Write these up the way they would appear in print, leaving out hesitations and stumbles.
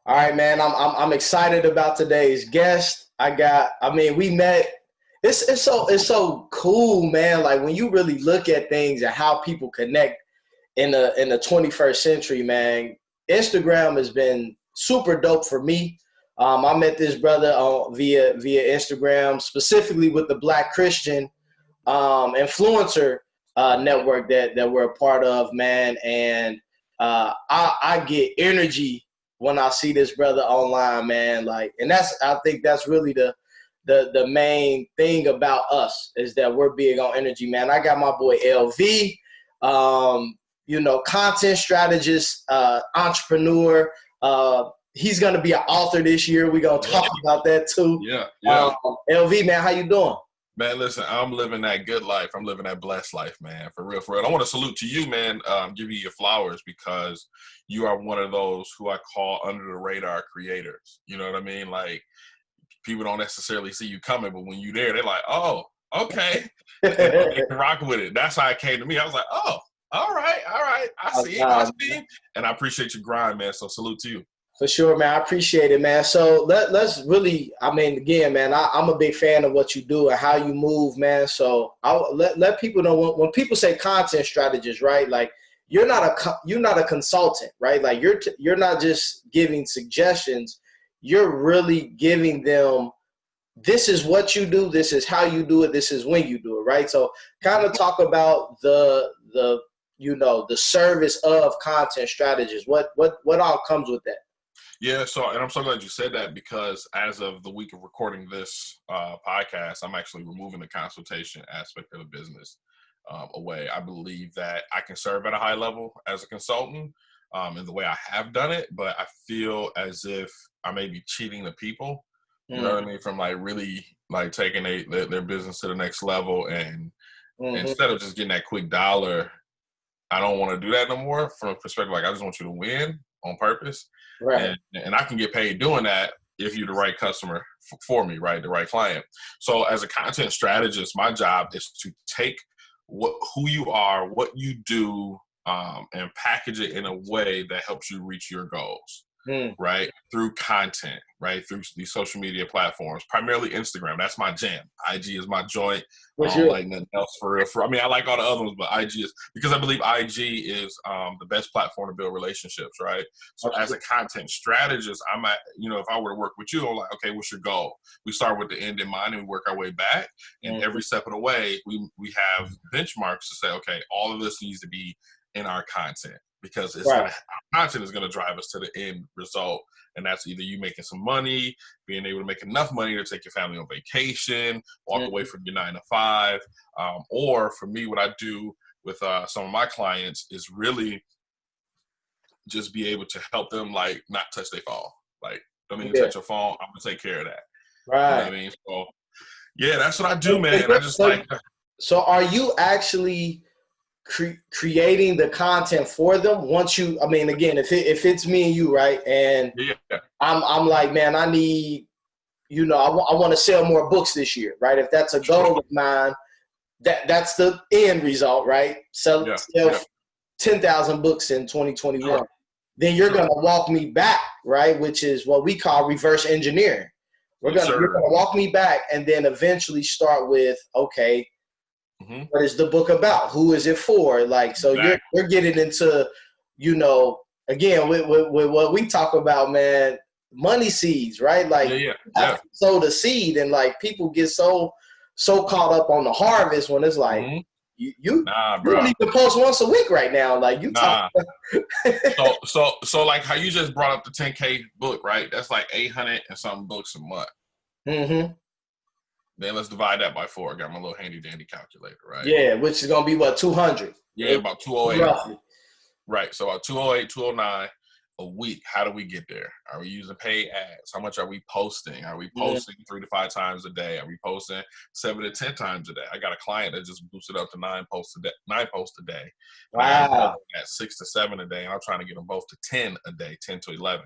All right, man. I'm excited about today's guest. We met. It's so cool, man. Like when you really look at things and how people connect in the 21st century, man. Instagram has been super dope for me. I met this brother via Instagram, specifically with the Black Christian influencer network that we're a part of, man. And I get energy when I see this brother online, man. Like, and I think that's really the main thing about us is that we're big on energy, man. I got my boy LV, content strategist, entrepreneur. He's gonna be an author this year. We're gonna talk about that too. Yeah. LV, man, how you doing? Man, listen, I'm living that good life. I'm living that blessed life, man, for real, for real. I want to salute to you, man, give you your flowers because you are one of those who I call under the radar creators. You know what I mean? Like, people don't necessarily see you coming, but when you're there, they're like, oh, okay. And they can rock with it. That's how it came to me. I was like, oh, all right. I see him. And I appreciate your grind, man. So salute to you. For sure, man. I appreciate it, man. So let's really, again, man, I'm a big fan of what you do and how you move, man. So I'll let people know when people say content strategist, right? Like you're not a consultant, right? Like you're not just giving suggestions. You're really giving them, this is what you do, this is how you do it, this is when you do it, right? So kind of talk about the service of content strategists. What all comes with that? Yeah, and I'm so glad you said that because as of the week of recording this podcast, I'm actually removing the consultation aspect of the business away. I believe that I can serve at a high level as a consultant in the way I have done it, but I feel as if I may be cheating the people, you know what I mean, from like really like taking their business to the next level. And instead of just getting that quick dollar, I don't want to do that no more from a perspective like I just want you to win on purpose. Right. And I can get paid doing that if you're the right customer for me, right? The right client. So as a content strategist, my job is to take who you are, what you do, and package it in a way that helps you reach your goals, right? Through content, right? Through these social media platforms, primarily Instagram. That's my jam. IG is my joint. I don't like nothing else for real. I like all the other ones, but IG is, because I believe IG is the best platform to build relationships, right? So as a content strategist, if I were to work with you, I'm like, okay, what's your goal? We start with the end in mind and we work our way back. And every step of the way, we have benchmarks to say, okay, all of this needs to be in our content because our content is going to drive us to the end result. And that's either you making some money, being able to make enough money to take your family on vacation, walk away from your 9 to 5. Or for me, what I do with some of my clients is really just be able to help them like not touch their phone. Like, don't even touch your phone. I'm going to take care of that. Right. You know what I mean? So, yeah, that's what I do, man. So are you actually creating the content for them once you, again, if it's me and you, right? And I'm like, man, I need, I want to sell more books this year, right? If that's a goal of mine, that's the end result, right? Sell 10,000 books in 2021. Then you're going to walk me back, right? Which is what we call reverse engineering. You're going to walk me back and then eventually start with, okay, what is the book about? Who is it for? Like, so you're getting into, again, with what we talk about, man, money seeds, right? Like, sow the seed, and like people get so caught up on the harvest when it's like, you don't need to post once a week right now. Like you talk. So like how you just brought up the 10K book, right? That's like 800 and something books a month. Then let's divide that by 4. I got my little handy dandy calculator, right? Yeah, which is gonna be what, 200? Yeah, about 208. Roughly. Right. So about 208, 209 a week. How do we get there? Are we using paid ads? How much are we posting? Are we posting 3 to 5 times a day? Are we posting 7 to 10 times a day? I got a client that just boosted up to 9 posts a day. Wow. At 6 to 7 a day, and I'm trying to get them both to 10 a day, 10 to 11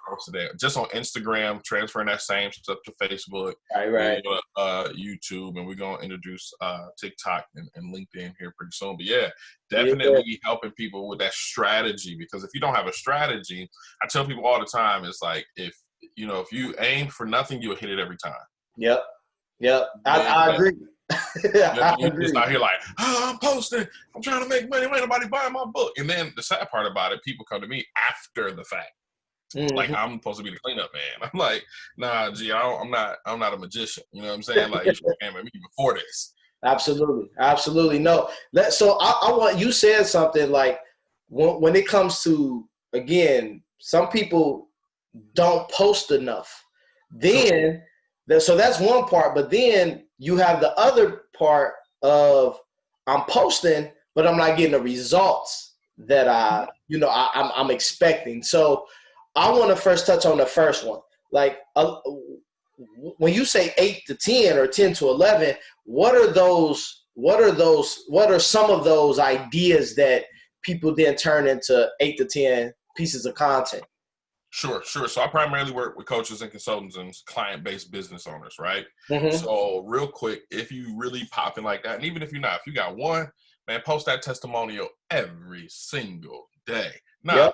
posts a day. Just on Instagram, transferring that same stuff to Facebook, right. YouTube, and we're gonna introduce TikTok and LinkedIn here pretty soon. But yeah, Definitely helping people with that strategy, because if you don't have a strategy, I tell people all the time, it's like if you aim for nothing, you'll hit it every time. Yep. I agree. I You just agree. out here like, I'm posting, I'm trying to make money, ain't nobody buying my book. And then the sad part about it, people come to me after the fact. Mm-hmm. Like, I'm supposed to be the cleanup man. I'm like, nah, G, I'm not a magician. You know what I'm saying? Like, you should have came at me before this. Absolutely. No. So I want, you said something like, when it comes to, again, some people don't post enough. Then, so that's one part. But then you have the other part of, I'm posting, but I'm not getting the results that I'm expecting. So I want to first touch on the first one. Like, when you say 8 to 10 or 10 to 11, what are some of those ideas that people then turn into 8 to 10 pieces of content? Sure. So I primarily work with coaches and consultants and client-based business owners, right? Mm-hmm. So real quick, if you really popping like that, and even if you're not, if you got one, man, post that testimonial every single day. Now,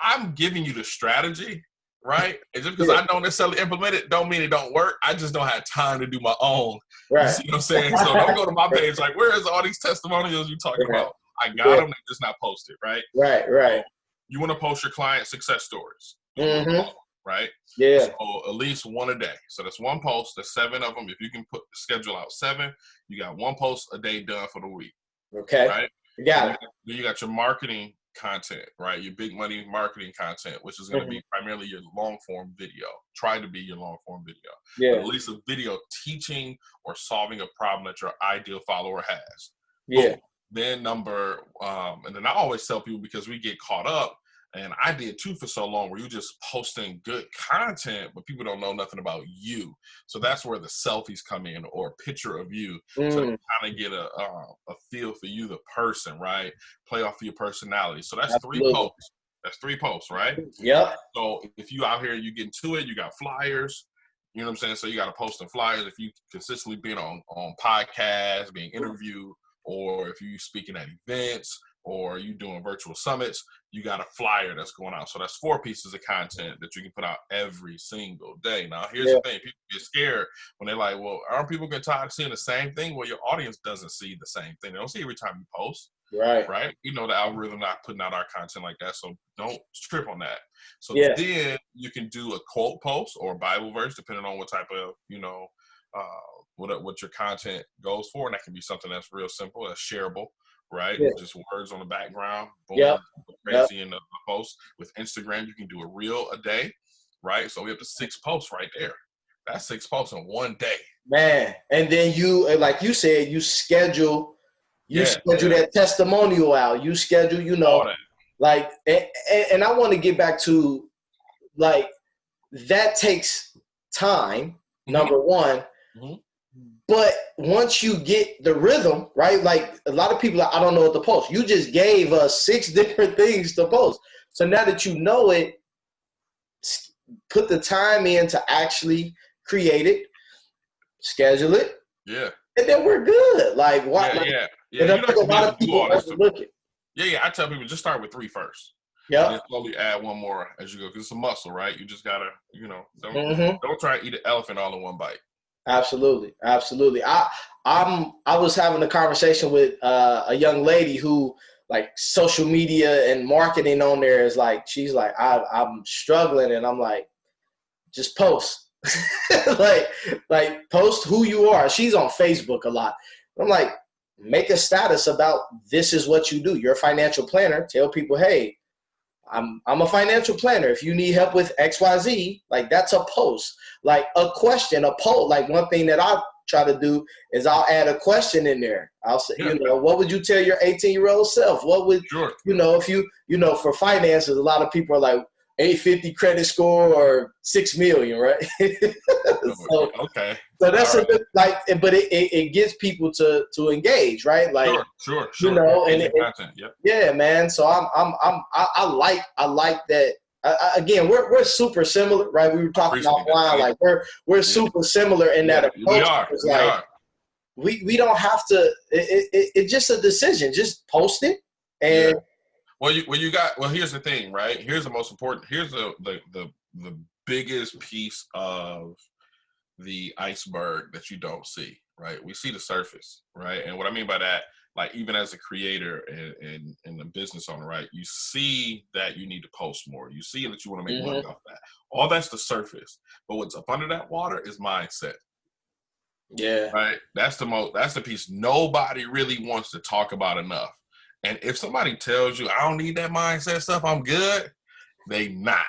I'm giving you the strategy, right? And just because I don't necessarily implement it, don't mean it don't work. I just don't have time to do my own. Right. You see what I'm saying? So don't go to my page like, where is all these testimonials you talking about? I got them, they just not posted, right? Right. So you want to post your client success stories. Mm-hmm. Right? Yeah. So at least one a day. So that's one post. There's 7 of them. If you can schedule out 7, you got one post a day done for the week. Okay. Right? Then you got your marketing content, right? Your big money marketing content, which is going to be primarily your long form video. Try to be your long form video. Yeah. But at least a video teaching or solving a problem that your ideal follower has. Yeah. Boom. Then and then I always tell people, because we get caught up, and I did too for so long, where you just posting good content, but people don't know nothing about you. So that's where the selfies come in, or a picture of you, so they kind of get a feel for you, the person, right? Play off of your personality. So that's Absolutely. 3 posts. That's 3 posts, right? Yep. So if you out here, you get into it, you got flyers. You know what I'm saying? So you got to post some flyers. If you consistently being on podcasts, being interviewed, or if you speaking at events, or you doing virtual summits, you got a flyer that's going out. So that's 4 pieces of content that you can put out every single day. Now, here's the thing. People get scared when they're like, well, aren't people getting tired of seeing the same thing? Well, your audience doesn't see the same thing. They don't see every time you post. Right? You know, the algorithm not putting out our content like that. So don't trip on that. So then you can do a quote post or a Bible verse, depending on what type of, what your content goes for. And that can be something that's real simple, that's shareable. Right? Just words on the background. Boom. Crazy in the post. With Instagram, you can do a reel a day. Right? So we have the 6 posts right there. That's 6 posts in one day. Man. And then you, like you said, you schedule that testimonial out. You schedule, like, and I want to get back to, like, that takes time, number one. Mm-hmm. But once you get the rhythm, right? Like, a lot of people, I don't know what to post. You just gave us 6 different things to post. So now that you know it, put the time in to actually create it, schedule it. Yeah. And then we're good. Like, what? Yeah. And I think a lot of people overlook it. Yeah. I tell people, just start with 3 first. Yeah. And then slowly add one more as you go, because it's a muscle, right? You just gotta, don't try to eat an elephant all in one bite. Absolutely. I was having a conversation with a young lady who, like, social media and marketing on there is like, she's like, I'm struggling, and I'm like, just post. like post who you are. She's on Facebook a lot. I'm like, make a status about this is what you do. You're a financial planner. Tell people, hey, I'm a financial planner. If you need help with XYZ, like, that's a post. Like, a question, a poll. Like, one thing that I try to do is I'll add a question in there. I'll say, what would you tell your 18-year-old self? What would, if you, for finances, a lot of people are like, 850 credit score or 6 million, right? So that's a good, like, but it gets people to engage, right? Like, sure. Yeah, man. So I like that. Again, we're super similar, right? We were talking offline, like we're super similar in that approach. We are. We don't have to. It's just a decision. Just post it. And here's the thing, right? Here's the most important. Here's the biggest piece of the iceberg that you don't see, right? We see the surface, right? And what I mean by that, like even as a creator and a business owner, right? You see that you need to post more. You see that you want to make money off that. All that's the surface. But what's up under that water is mindset. Yeah. Right? That's the piece nobody really wants to talk about enough. And if somebody tells you, I don't need that mindset stuff, I'm good, they not.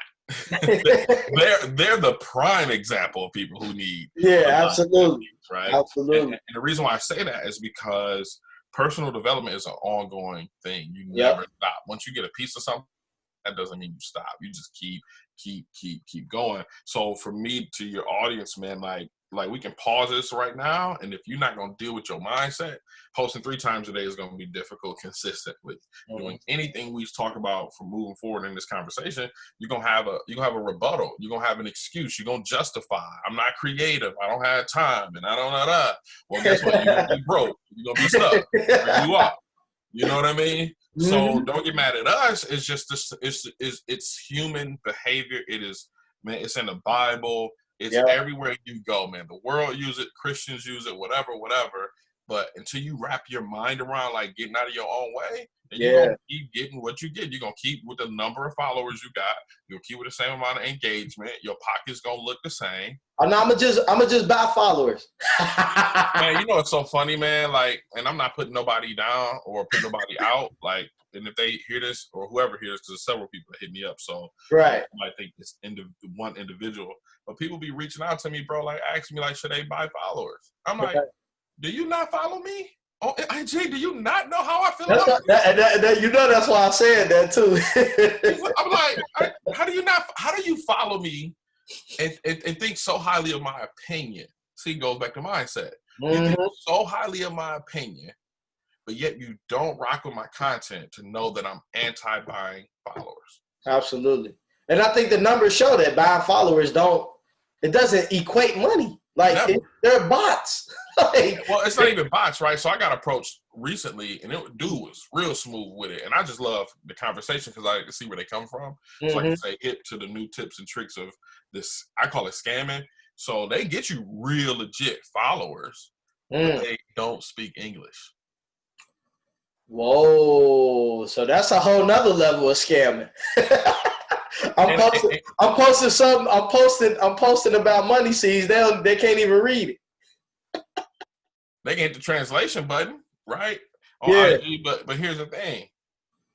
they're the prime example of people who need. Absolutely. Right. Absolutely. And the reason why I say that is because personal development is an ongoing thing. You never stop. Once you get a piece of something, that doesn't mean you stop. You just keep going. So for me, to your audience, man, like we can pause this right now, and if you're not going to deal with your mindset, posting 3 times a day is going to be difficult consistently. Doing anything we talk about for moving forward in this conversation, you're going to have a rebuttal. You're going to have an excuse. You're going to justify. I'm not creative. I don't have time, and I don't know that. Well, guess what? You're going to be broke. You're going to be stuck where you are. You know what I mean? So don't get mad at us. It's just this. It's human behavior. It is, man. It's in the Bible. It's everywhere you go, man. The world use it. Christians use it. Whatever. But until you wrap your mind around like getting out of your own way, and you're gonna keep getting what you get. You're gonna keep with the number of followers you got. You'll keep with the same amount of engagement. Your pocket's gonna look the same. I'm gonna just buy followers. Man, you know it's so funny, man. Like, and I'm not putting nobody down or putting nobody out. Like, and if they hear this or whoever hears, there's several people that hit me up. So right, I think it's one individual, but people be reaching out to me, bro. Like, asking me, like, should they buy followers? I'm like, do you not follow me? Oh, IG, do you not know how I feel about that? You know, that's why I said that too. I'm like, how do you follow me and think so highly of my opinion? See, it goes back to mindset. You think so highly of my opinion, but yet you don't rock with my content to know that I'm anti-buying followers. Absolutely. And I think the numbers show that buying followers doesn't equate money. Like, they're bots. Well, it's not even bots, right? So I got approached recently, and dude was real smooth with it. And I just love the conversation because I like to see where they come from. So I can say hip to the new tips and tricks of this. I call it scamming. So they get you real legit followers, but they don't speak English. Whoa. So that's a whole nother level of scamming. I'm posting about money seeds. They can't even read it. They can hit the translation button, right? On IG, but here's the thing.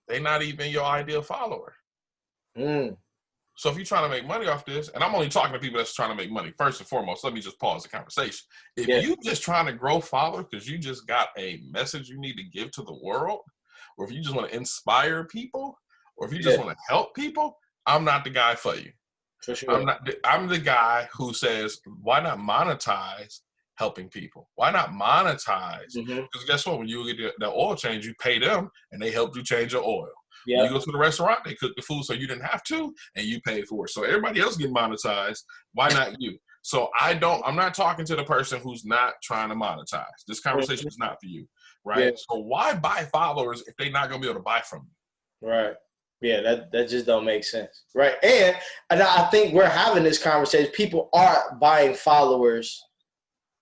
They're not even your ideal follower. So if you're trying to make money off this, and I'm only talking to people that's trying to make money, first and foremost, let me just pause the conversation. If you just trying to grow followers because you just got a message you need to give to the world, or if you just want to inspire people, or if you just want to help people, I'm not the guy for you. For sure. I'm the guy who says, why not monetize helping people? Why not monetize? Because guess what? When you get the oil change, you pay them, and they helped you change your oil. When you go to the restaurant, they cook the food so you didn't have to, and you paid for it. So everybody else get monetized. Why not you? So I'm not talking to the person who's not trying to monetize. This conversation is not for you, right? So why buy followers if they're not going to be able to buy from you? Right. Yeah, that just don't make sense. Right. And I think we're having this conversation. People are buying followers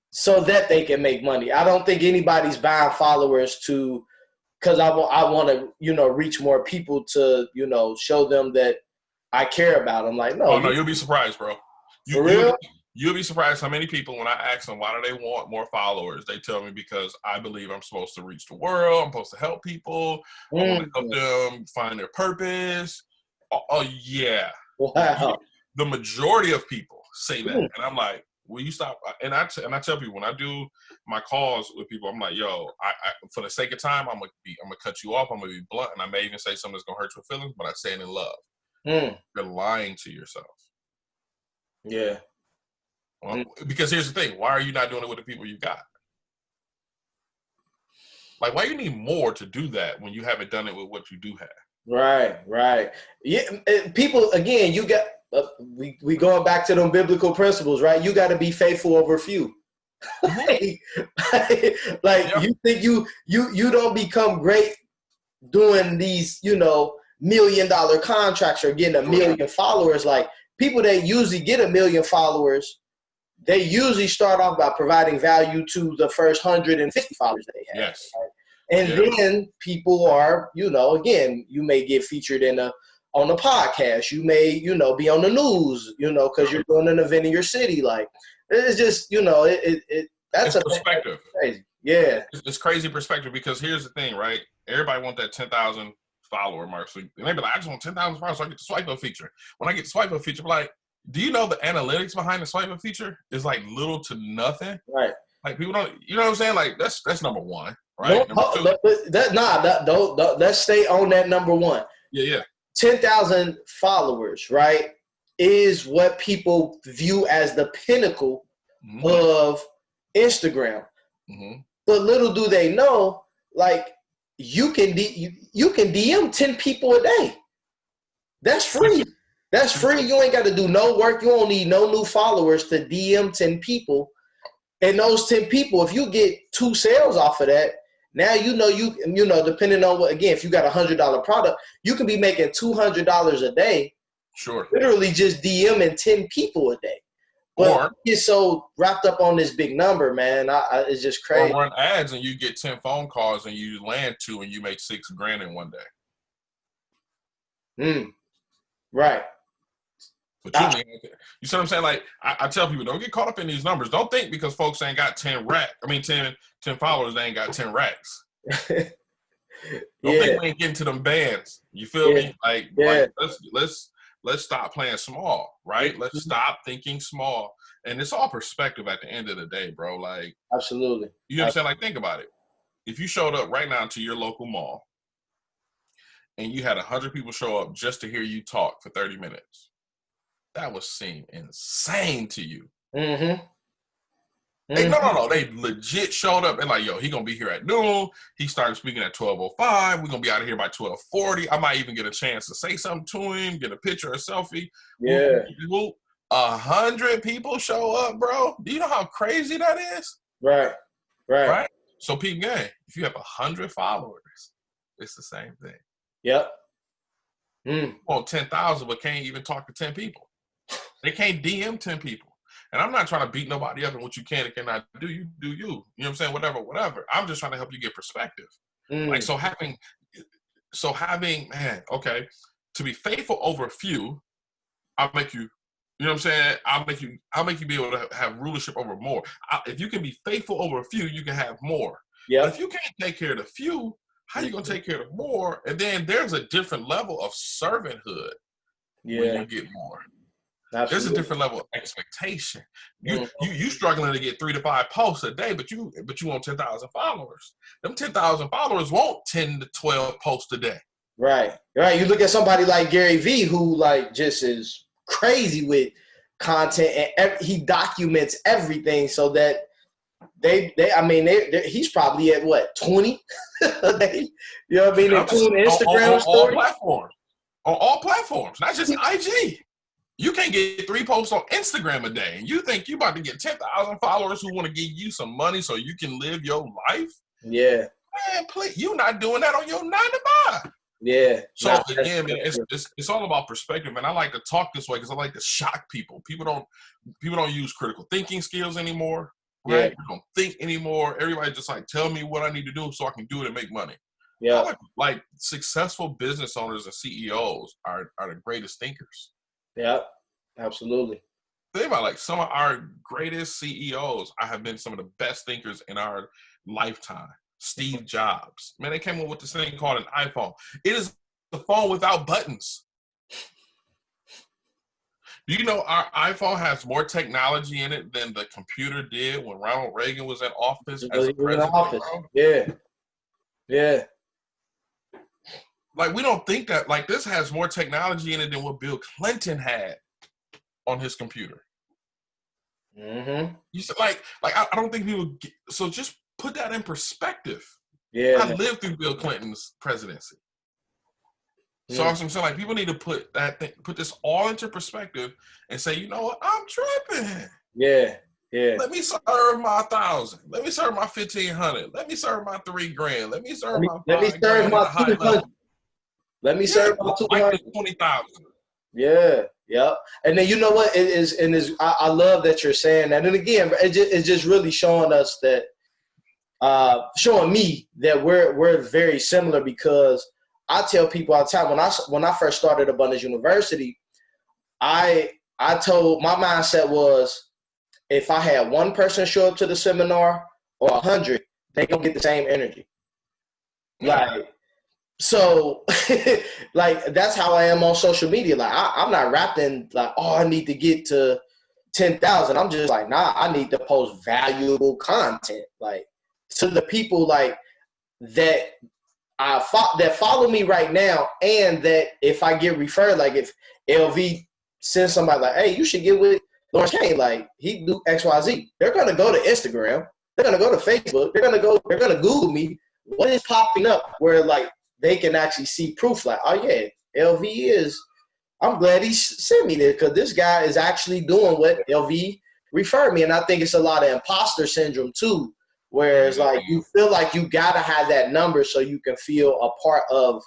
so that they can make money. I don't think anybody's buying followers because I want to, reach more people to, show them that I care about them. Like, no. Oh, no, you'll be surprised, bro. For real? You'll be surprised how many people, when I ask them why do they want more followers, they tell me because I believe I'm supposed to reach the world. I'm supposed to help people. I want to help them find their purpose. Oh yeah. Wow. The majority of people say that. And I'm like, will you stop? And I tell people when I do my calls with people, I'm like, yo, I for the sake of time, I'm gonna cut you off. I'm gonna be blunt, and I may even say something that's gonna hurt your feelings, but I say it in love. You're lying to yourself. Yeah. Well, because here's the thing: why are you not doing it with the people you got? Like, why you need more to do that when you haven't done it with what you do have? Right. Yeah. People, again, you got. We going back to them biblical principles, right? You got to be faithful over few. You think you don't become great doing these, $1 million contracts or getting 1 million followers. Like people that usually get 1 million followers, they usually start off by providing value to the first 150 followers that they have. Yes. Right? And then people are, again, you may get featured on a podcast. You may, be on the news, because you're doing an event in your city. Like it's just, that's it's perspective. Crazy. Yeah. It's crazy perspective because here's the thing, right? Everybody want that 10,000 follower mark. So, and they be like, I just want 10,000 followers so I get the swipe up feature. When I get the swipe up feature, I'm like, do you know the analytics behind the swipe up feature is like little to nothing? Right. Like people don't, you know what I'm saying? Like that's number one, right? Let's stay on that number one. Yeah. 10,000 followers, right, is what people view as the pinnacle of Instagram. But little do they know, like you can DM 10 people a day. That's free. That's free. You ain't got to do no work. You don't need no new followers to DM 10 people. And those 10 people, if you get 2 sales off of that, now depending on what, again, if you got a $100 product, you can be making $200 a day. Sure. Literally just DMing 10 people a day. But or you get so wrapped up on this big number, man. It's just crazy. Or run ads and you get 10 phone calls and you land 2 and you make $6,000 in one day. Right. But you see what I'm saying? Like I tell people, don't get caught up in these numbers. Don't think because folks ain't got 10 followers, they ain't got 10 racks. Don't think we ain't getting to them bands. You feel me? Like let's stop playing small, right? Let's stop thinking small. And it's all perspective at the end of the day, bro. Like absolutely. You know what I'm saying? Like think about it. If you showed up right now to your local mall and you had 100 people show up just to hear you talk for 30 minutes, that would seem insane to you. No. They legit showed up and like, yo, he gonna be here at noon. He started speaking at 12:05. We're gonna be out of here by 12:40. I might even get a chance to say something to him, get a picture, a selfie. Yeah. 100 people show up, bro. Do you know how crazy that is? Right. So, Pete Gang, if you have 100 followers, it's the same thing. Yep. Well, 10,000, but can't even talk to 10 people. They can't DM 10 people. And I'm not trying to beat nobody up in what you can and cannot do. You do you. You know what I'm saying? Whatever. I'm just trying to help you get perspective. Like, so having, man, okay, to be faithful over a few, I'll make you, you know what I'm saying? I'll make you be able to have rulership over more. If you can be faithful over a few, you can have more. Yeah. But if you can't take care of the few, how you going to take care of more? And then there's a different level of servanthood when you get more. Absolutely. There's a different level of expectation. You struggling to get 3 to 5 posts a day, but you want 10,000 followers. Them 10,000 followers want 10 to 12 posts a day. Right. You look at somebody like Gary Vee, who like just is crazy with content, and he documents everything so that he's probably at what, 20 a day? You know what I mean? Including Instagram stories. On all platforms, not just IG. You can't get 3 posts on Instagram a day, and you think you about to get 10,000 followers who want to give you some money so you can live your life? Yeah. Man, please, you're not doing that on your 9 to 5. Yeah. So again, man, it's all about perspective, and I like to talk this way because I like to shock people. People don't use critical thinking skills anymore, right? Yeah. People don't think anymore. Everybody just like, tell me what I need to do so I can do it and make money. Yeah. Like successful business owners and CEOs are the greatest thinkers. Yeah, absolutely. Think about like some of our greatest CEOs have been some of the best thinkers in our lifetime. Steve Jobs. Man, they came up with this thing called an iPhone. It is the phone without buttons. Do you know our iPhone has more technology in it than the computer did when Ronald Reagan was in office as a president? Yeah. Like, we don't think that, like, this has more technology in it than what Bill Clinton had on his computer. You said, like I don't think people get, so just put that in perspective. Yeah. I lived through Bill Clinton's presidency. So I'm saying, like, people need to put this all into perspective and say, you know what, I'm tripping. Yeah. Yeah. Let me serve my 1,000. Let me serve my 1,500. Let me serve my $3,000. Let me serve my Let me serve $5,000 at my a high 200. level. Let me Yeah, serve my like 200. the 20,000. Yeah, yeah. And then you know what it is, and is I love that you're saying that. And again, it's just really showing us that, showing me that we're very similar, because I tell people all the time when I first started Abundance University, I told my mindset was, if I had one person show up to the seminar or 100, they gonna get the same energy. Yeah. Like, so, like, that's how I am on social media. Like, I'm not rapping like, oh, I need to get to 10,000. I'm just like, nah, I need to post valuable content, like, to the people like that that follow me right now, and that if I get referred, like if LV sends somebody like, hey, you should get with Lawrence Cain, like he do XYZ, they're gonna go to Instagram, they're gonna go to Facebook, they're gonna Google me. What is popping up where like they can actually see proof, like, oh yeah, LV is. I'm glad he sent me this, because this guy is actually doing what LV referred me, and I think it's a lot of imposter syndrome too. Whereas, like, you feel like you gotta have that number so you can feel a part of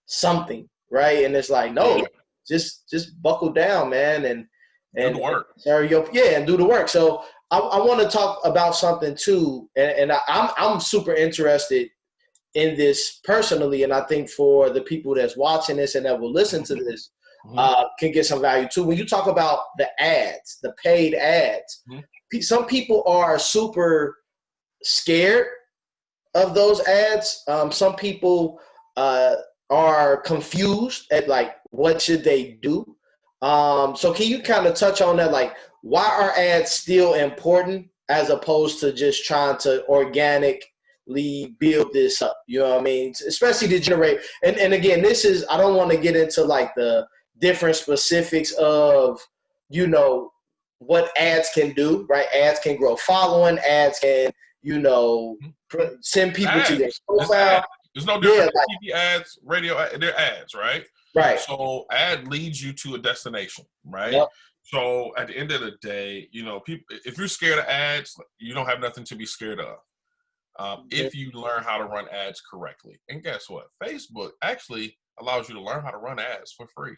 something, right? And it's like, no, just buckle down, man, and do the work. And do the work. So I want to talk about something too, and I'm super interested in this personally, and I think for the people that's watching this and that will listen to this, can get some value too. When you talk about the ads, the paid ads, some people are super scared of those ads. Some people are confused at like what should they do. So can you kind of touch on that? Like, why are ads still important as opposed to just trying to organically build this up? You know what I mean? Especially to generate. And again, this is, I don't want to get into like the different specifics of, you know, what ads can do, right? Ads can grow following, ads can, you know, send people ads. to their profile. There's no difference. Like, TV ads, radio, they're ads, right? Right. So ad leads you to a destination, right? Yep. So at the end of the day, you know, people, if you're scared of ads, you don't have nothing to be scared of. If you learn how to run ads correctly. And guess what? Facebook actually allows you to learn how to run ads for free.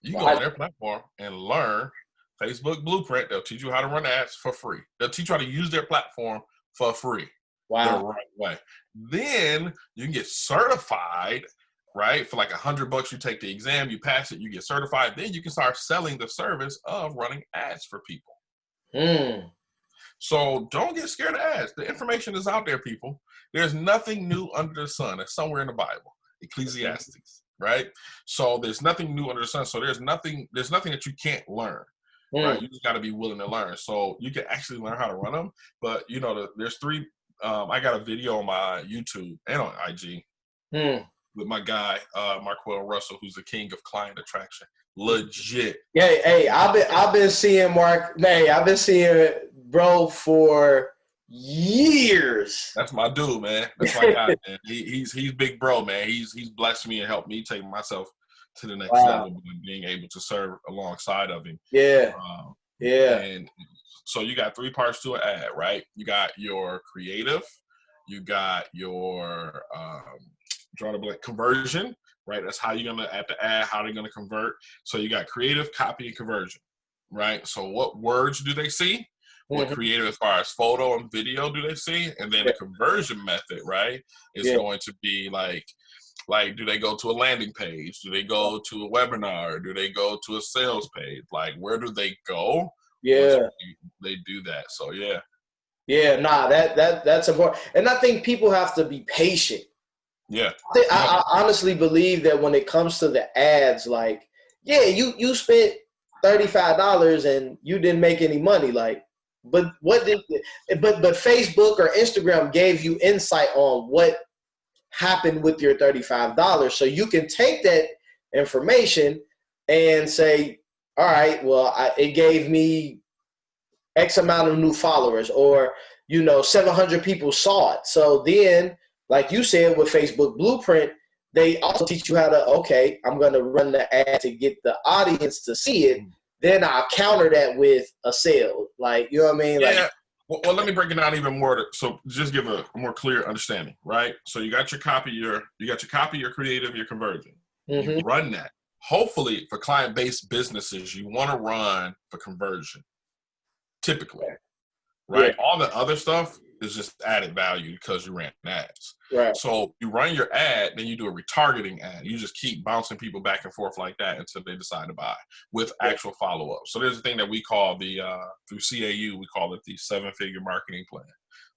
You go on their platform and learn Facebook Blueprint. They'll teach you how to run ads for free. They'll teach you how to use their platform for free. Wow. The right way. Then you can get certified, right? For like $100, you take the exam, you pass it, you get certified. Then you can start selling the service of running ads for people. So don't get scared of ads. The information is out there, people. There's nothing new under the sun. It's somewhere in the Bible, Ecclesiastes, right? So there's nothing new under the sun. So there's nothing that you can't learn, right? You just got to be willing to learn. So you can actually learn how to run them. But you know, there's three. I got a video on my YouTube and on IG with my guy Marquell Russell, who's the king of client attraction. Legit. Yeah, hey, I've been seeing Mark. Hey, I've been seeing bro for years. That's my dude, man. That's my guy, man. He's big bro, man. He's blessed me and helped me take myself to the next level by being able to serve alongside of him. Yeah. And so you got three parts to an ad, right? You got your creative, you got your drawing a blank conversion, right? That's how you're gonna at the ad, how they're gonna convert. So you got creative, copy, and conversion, right? So what words do they see? What creative as far as photo and video do they see? And then the conversion method, right, is going to be like do they go to a landing page? Do they go to a webinar? Do they go to a sales page? Like, where do they go? Yeah. They do that. So yeah. Yeah, nah, that's important. And I think people have to be patient. Yeah. I honestly believe that when it comes to the ads, like, yeah, you spent $35 and you didn't make any money, like, but Facebook or Instagram gave you insight on what happened with your $35. So you can take that information and say, all right, well, it gave me X amount of new followers, or, you know, 700 people saw it. So then, like you said, with Facebook Blueprint, they also teach you how to, okay, I'm going to run the ad to get the audience to see it. then I'll counter that with a sale. Like, you know what I mean? Yeah. Like, well, let me break it down even more. So just give a more clear understanding, right? So you got your copy, your creative, your conversion. You run that. Hopefully, for client-based businesses, you want to run for conversion, typically, right? Yeah. All the other stuff is just added value because you ran ads. Right. So you run your ad, then you do a retargeting ad. You just keep bouncing people back and forth like that until they decide to buy with actual follow-up. So there's a thing that we call through CAU, we call it the 7-figure marketing plan.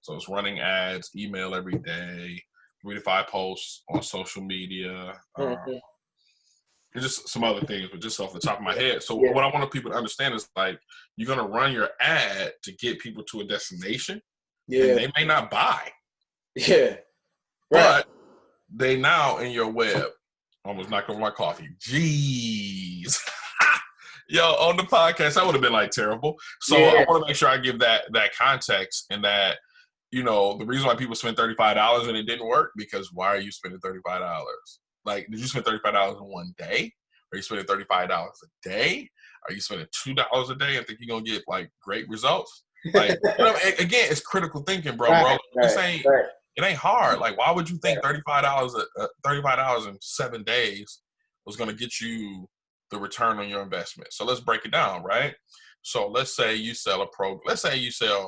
So it's running ads, email every day, 3 to 5 posts on social media, and just some other things, but just off the top of my head. So what I want people to understand is, like, you're going to run your ad to get people to a destination. Yeah. And they may not buy. Yeah. But they now in your web. Almost knocked over my coffee. Jeez. Yo, on the podcast, that would have been like terrible. So I want to make sure I give that context, and that, you know, the reason why people spend $35 and it didn't work, because why are you spending $35? Like, did you spend $35 in one day? Are you spending $35 a day? Are you spending $2 a day and think you're going to get, like, great results? Like, you know, again, it's critical thinking, bro. It ain't hard. Like, why would you think $35 in 7 days was going to get you the return on your investment? So let's break it down, right? So let's say you sell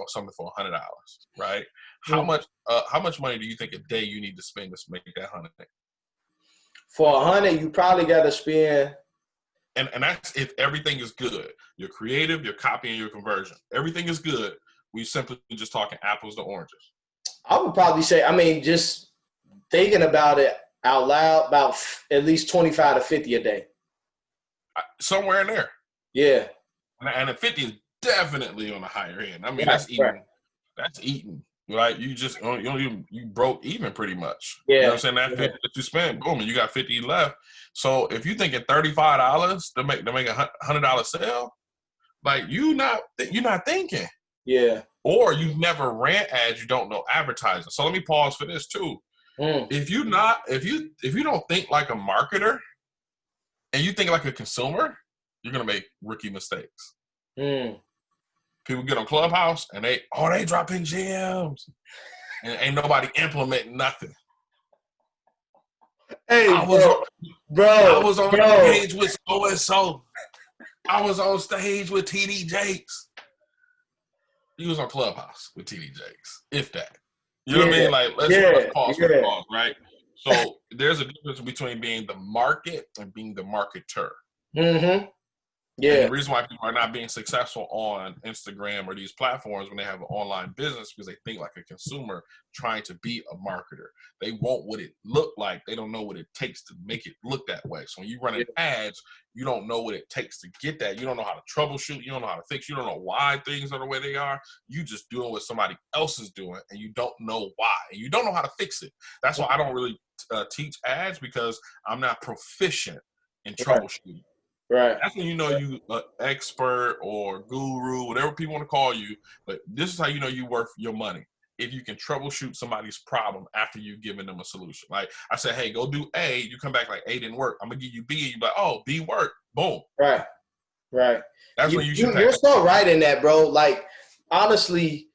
something for $100, right? How much money do you think a day you need to spend to make that 100? For 100, you probably got to spend. And that's if everything is good. Your creative, your copy, and your conversion. Everything is good. We simply just talking apples to oranges. I would probably say, I mean, just thinking about it out loud, about at least 25 to 50 a day. Somewhere in there. Yeah. And a 50 is definitely on the higher end. I mean, that's eating. Right. That's eating. Right? You broke even pretty much. Yeah. You know what I'm saying? That 50 that you spent, boom, and you got 50 left. So if you're thinking $35 to make a $100 sale, like, you're not thinking. Yeah. Or you've never ran ads, you don't know advertising. So let me pause for this too. If you don't think like a marketer and you think like a consumer, you're gonna make rookie mistakes. People get on Clubhouse and they dropping gems, and ain't nobody implementing nothing. Hey, I was on stage with so-and-so. I was on stage with TD Jakes. He was on Clubhouse with TD Jakes, if that. You know what I mean? Like, let's pause for the pause, right? So there's a difference between being the market and being the marketer. Mm-hmm. Yeah. And the reason why people are not being successful on Instagram or these platforms when they have an online business, because they think like a consumer trying to be a marketer. They want what it looked like. They don't know what it takes to make it look that way. So when you run ads, you don't know what it takes to get that. You don't know how to troubleshoot. You don't know how to fix. You don't know why things are the way they are. You just doing what somebody else is doing, and you don't know why. And you don't know how to fix it. That's why I don't really teach ads, because I'm not proficient in troubleshooting. Right. That's when you know you an expert or guru, whatever people want to call you. But this is how you know you worth your money. If you can troubleshoot somebody's problem after you've given them a solution. Like, I said, hey, go do A. You come back like A didn't work. I'm going to give you B. And you're like, oh, B worked. Boom. Right. That's when you should You're so right in that, bro. Like, honestly,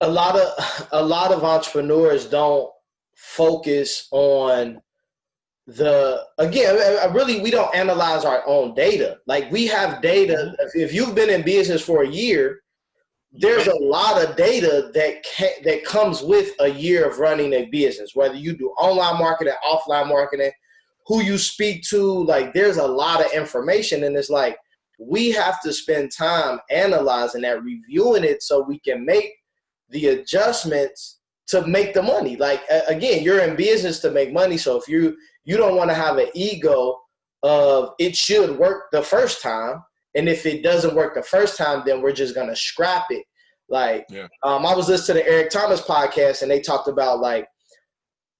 a lot of entrepreneurs don't focus on we don't analyze our own data. Like, we have data. If you've been in business for a year, there's a lot of data that comes with a year of running a business, whether you do online marketing, offline marketing, who you speak to. Like, there's a lot of information, and it's like, we have to spend time analyzing that, reviewing it, so we can make the adjustments to make the money. Like, again, you're in business to make money. So if you don't want to have an ego of it should work the first time, and if it doesn't work the first time, then we're just gonna scrap it. Like, I was listening to the Eric Thomas podcast, and they talked about, like,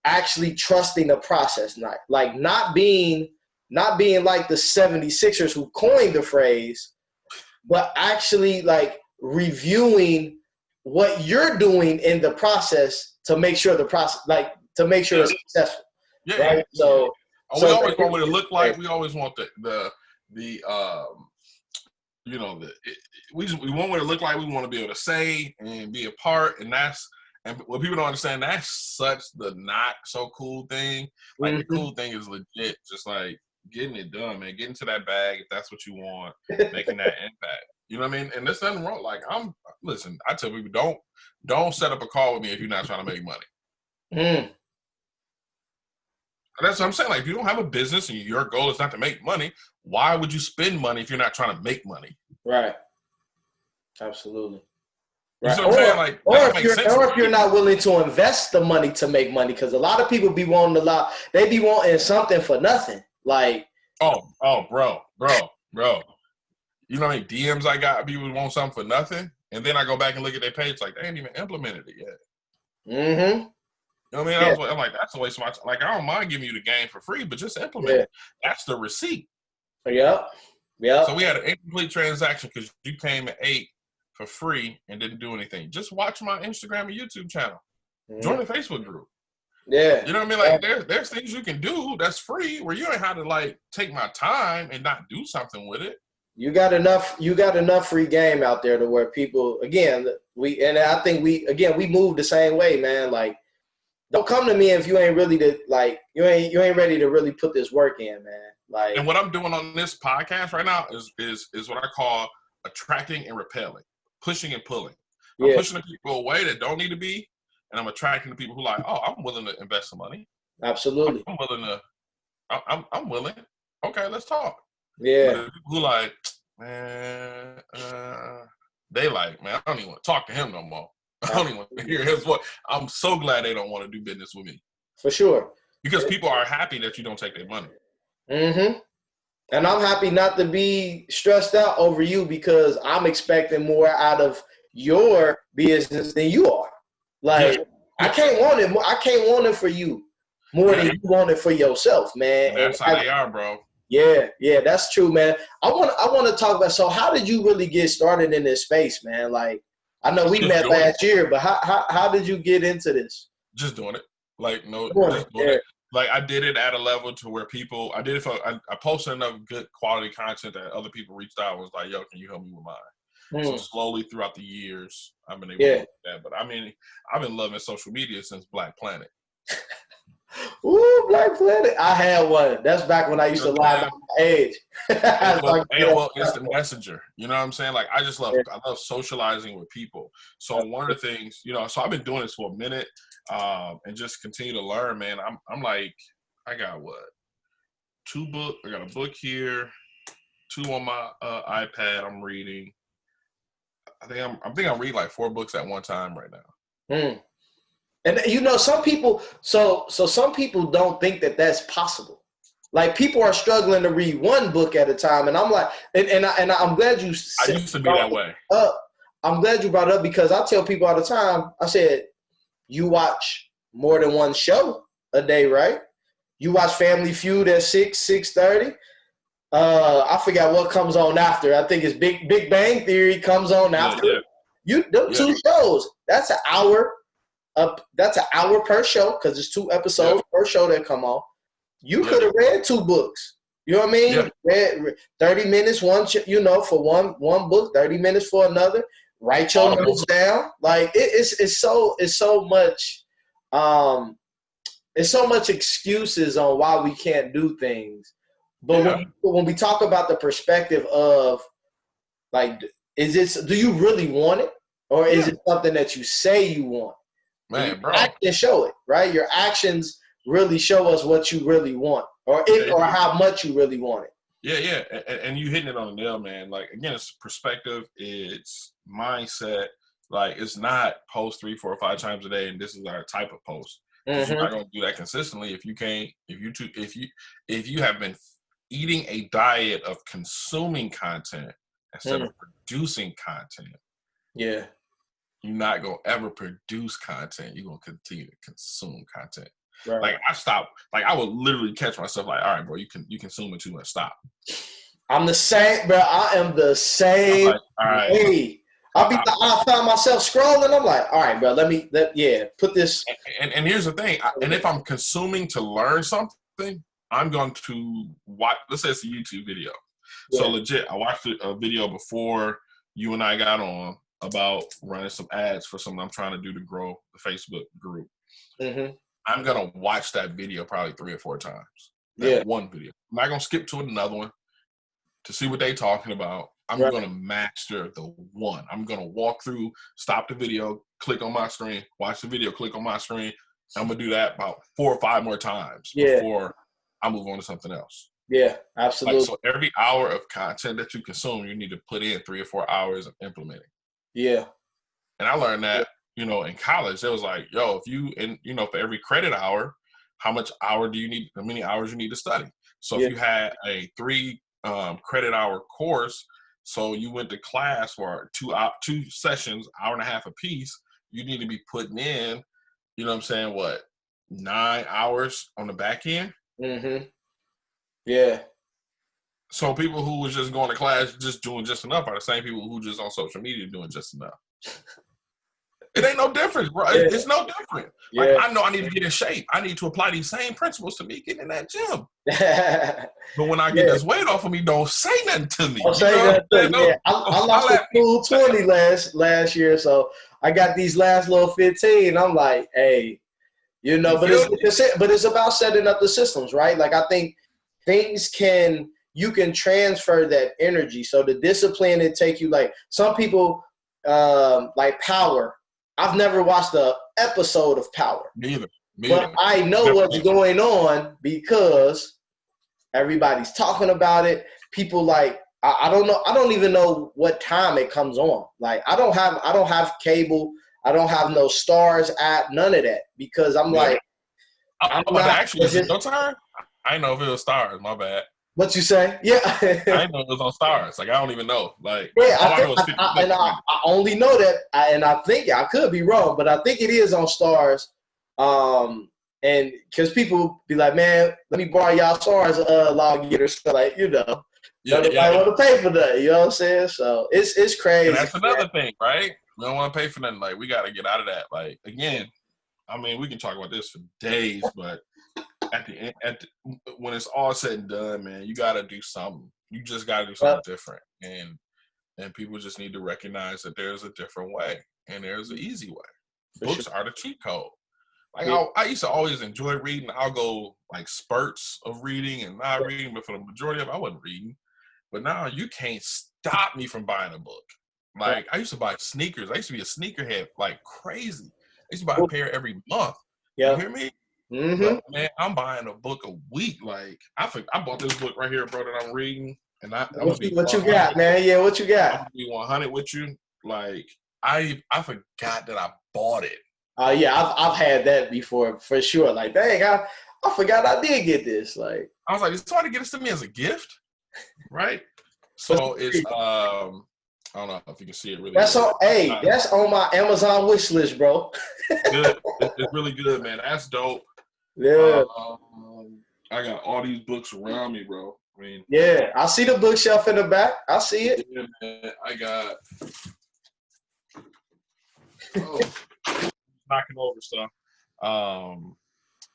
actually trusting the process, not being like the 76ers who coined the phrase, but actually, like, reviewing what you're doing in the process to make sure it's successful. Yeah. Right. So we always want what it look like. We always want the you know, we want what it look like. We want to be able to say and be a part, and what people don't understand, that's such the not so cool thing. Like the cool thing is legit, just like getting it done, man. Getting to that bag if that's what you want, making that impact. You know what I mean? And there's nothing wrong. Like listen, I tell people don't set up a call with me if you're not trying to make money. And that's what I'm saying. Like if you don't have a business and your goal is not to make money, why would you spend money if you're not trying to make money? Right. Absolutely. Right. You know what I'm saying? Like, or if you're not willing to invest the money to make money, because a lot of people be wanting they be wanting something for nothing. Like, bro. You know how many DMs I got? People want something for nothing, and then I go back and look at their page, like they ain't even implemented it yet. Mm-hmm. You know what I mean? I'm like, that's a waste of my time. Like, I don't mind giving you the game for free, but just implement it. That's the receipt. Yep. So we had an incomplete transaction because you came and ate for free and didn't do anything. Just watch my Instagram and YouTube channel. Join the Facebook group. Yeah. You know what I mean? Like there's things you can do that's free where you ain't have to like take my time and not do something with it. You got enough free game out there to where people, again, I think we move the same way, man. Like, don't come to me if you ain't really you ain't ready to really put this work in, man. Like, and what I'm doing on this podcast right now is what I call attracting and repelling, pushing and pulling. I'm pushing the people away that don't need to be, and I'm attracting the people who like, oh, I'm willing to invest some money. Absolutely. I'm willing to. I'm willing. Okay, let's talk. Yeah. But the people who like, man, they like, man, I don't even want to talk to him no more. I don't even want to hear his voice. I'm so glad they don't want to do business with me. For sure. Because people are happy that you don't take their money. Mm-hmm. And I'm happy not to be stressed out over you because I'm expecting more out of your business than you are. Like, I can't want it. I can't want it for you more than you want it for yourself, man. And that's how they are, bro. Yeah, that's true, man. I want to talk about. So, how did you really get started in this space, man? Like, I know we met last year, but how did you get into this? Just doing it. Like, just doing it. Like, I did it at a level to where people, I posted enough good quality content that other people reached out and was like, yo, can you help me with mine? So slowly throughout the years, I've been able to do that. But I mean, I've been loving social media since Black Planet. Ooh, Black Planet. I had one. That's back when I used to lie about my age. AOL Instant Messenger. You know what I'm saying? Like, I love socializing with people. So one of the things, so I've been doing this for a minute and just continue to learn, man. I'm like, I got two books. I got a book here, 2 on my iPad I'm reading. I think I'm reading like 4 books at one time right now. And some people, so some people don't think that that's possible. Like, people are struggling to read 1 book at a time, and I'm like, and I'm glad you. I used to be that way. I'm glad you brought it up because I tell people all the time. I said, you watch more than 1 show a day, right? You watch Family Feud at 6:30. I forgot what comes on after. I think it's Big Bang Theory comes on after. Yeah. Them 2 shows. That's an hour. That's an hour per show because there's 2 episodes per show that come on. You could have read 2 books. You know what I mean? Yeah. Read 30 minutes for one book, 30 minutes for another. Write your notes down. Like, it's so much excuses on why we can't do things. But when we talk about the perspective of, like, do you really want it, or is it something that you say you want? Man, bro. Actions show it, right? Your actions really show us what you really want, or how much you really want it. Yeah. And you hitting it on the nail, man. Like, again, it's perspective, it's mindset. Like, it's not post 3, 4, or 5 times a day, and this is our type of post. Because you're not gonna do that consistently if you have been eating a diet of consuming content instead of producing content. Yeah. You're not going to ever produce content. You're going to continue to consume content. Right. Like, I stopped. Like, I would literally catch myself like, all right, bro, you consuming too much. Stop. I'm the same, bro. I am the same like, all right. way. I found myself scrolling. I'm like, all right, bro, put this. And here's the thing. And if I'm consuming to learn something, I'm going to watch, let's say it's a YouTube video. So legit, I watched a video before you and I got on about running some ads for something I'm trying to do to grow the Facebook group. Mm-hmm. I'm going to watch that video probably 3 or 4 times. That one video. I'm not going to skip to another one to see what they talking about. I'm going to master the one. I'm going to walk through, stop the video, click on my screen, watch the video, click on my screen. I'm going to do that about 4 or 5 more times before I move on to something else. Yeah, absolutely. Like, so every hour of content that you consume, you need to put in 3 or 4 hours of implementing. Yeah. And I learned that, you know, in college, it was like, yo, if you, and you know, for every credit hour, how many hours you need to study. So if you had a 3 credit hour course, so you went to class for 2 sessions, hour and a half a piece, you need to be putting in, you know what I'm saying, 9 hours on the back end? Mm-hmm. Yeah. So people who was just going to class just doing just enough are the same people who just on social media doing just enough. It ain't no difference, bro. It's no different. Like, I know I need to get in shape. I need to apply these same principles to me getting in that gym. But when I get this weight off of me, don't say nothing to me. Don't say nothing to me. Yeah. I lost a cool 20 last year, so I got these last little 15. I'm like, hey, you know, but it's about setting up the systems, right? Like, I think you can transfer that energy. So the discipline it take you, like some people like Power. I've never watched an episode of Power. Me either. But I know what's going on because everybody's talking about it. People like, I don't know. I don't even know what time it comes on. Like, I don't have cable. I don't have no Stars app, none of that, because I'm like, I'm about to actually, is it your time? I know if it was Stars, my bad. What you say? Yeah. I didn't know it was on Stars. Like, I don't even know. Like, I only know that, and I think I could be wrong, but I think it is on Stars. And because people be like, man, let me borrow y'all Stars login or stuff, like, you know, nobody want to pay for that. You know what I'm saying? So it's crazy. And that's another thing, right? We don't want to pay for nothing. Like, we got to get out of that. Like, again, I mean, we can talk about this for days, but at the end, when it's all said and done, man, you got to do something. You just got to do something different. And people just need to recognize that there's a different way and there's an easy way. Books are the cheat code. Like, I used to always enjoy reading. I'll go like spurts of reading and not reading, but for the majority of it, I wasn't reading. But now you can't stop me from buying a book. Like, I used to buy sneakers. I used to be a sneakerhead like crazy. I used to buy a pair every month. You hear me? Mm-hmm. But, man, I'm buying a book a week. Like, I bought this book right here, bro, that I'm reading. And what you got, man? Yeah, what you got? I'm gonna be 100 with you. Like, I forgot that I bought it. Yeah, I've had that before for sure. Like, dang, I forgot I did get this. Like, I was like, it's hard to get this to me as a gift, right? So it's I don't know if you can see it really. That's on. Hey, that's on my Amazon wish list, bro. Good. It's really good, man. That's dope. Yeah. I got all these books around me, bro. I mean, yeah, I see the bookshelf in the back. I see it. Yeah, man. I got knocking over stuff.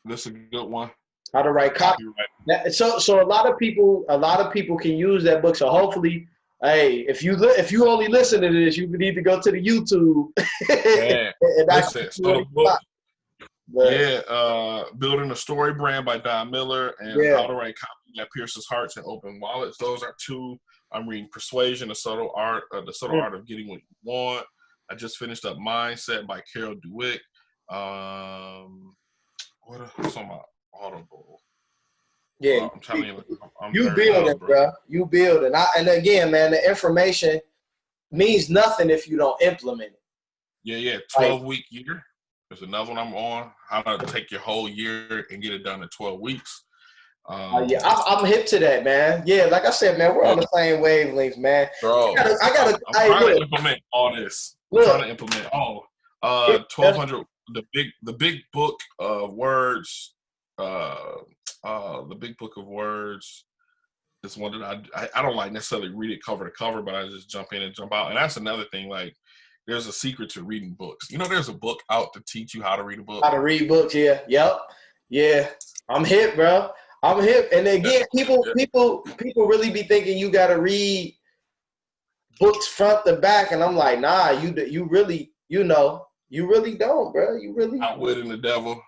This is a good one. How to write copyright. So a lot of people can use that book. So hopefully, hey, if you only listen to this, you need to go to the YouTube. Yeah. Listen, so the book. Building a Story Brand by Don Miller and How to Write Copy that Pierces Hearts and Open Wallets. Those are 2. I'm reading Persuasion, the subtle art of getting what you want. I just finished up Mindset by Carol Dweck. What's on my Audible? Yeah, I'm telling you, you building, bro. You building. And again, man, the information means nothing if you don't implement it. Yeah. 12-week year. There's another one I'm on. How to take your whole year and get it done in 12 weeks. I'm hip to that, man. Yeah, like I said, man, we're on the same wavelengths, man. Bro, I'm trying to implement all this. I'm trying to implement 1,200. The big book of words. The big book of words is one that I don't like necessarily read it cover to cover, but I just jump in and jump out. And that's another thing. Like, there's a secret to reading books. You know, there's a book out to teach you how to read a book. How to read books, yeah. Yep. Yeah. I'm hip, bro. I'm hip. And again, people really be thinking you got to read books front to back, and I'm like, nah, you really, you really don't, bro. You really Outwitting the Devil.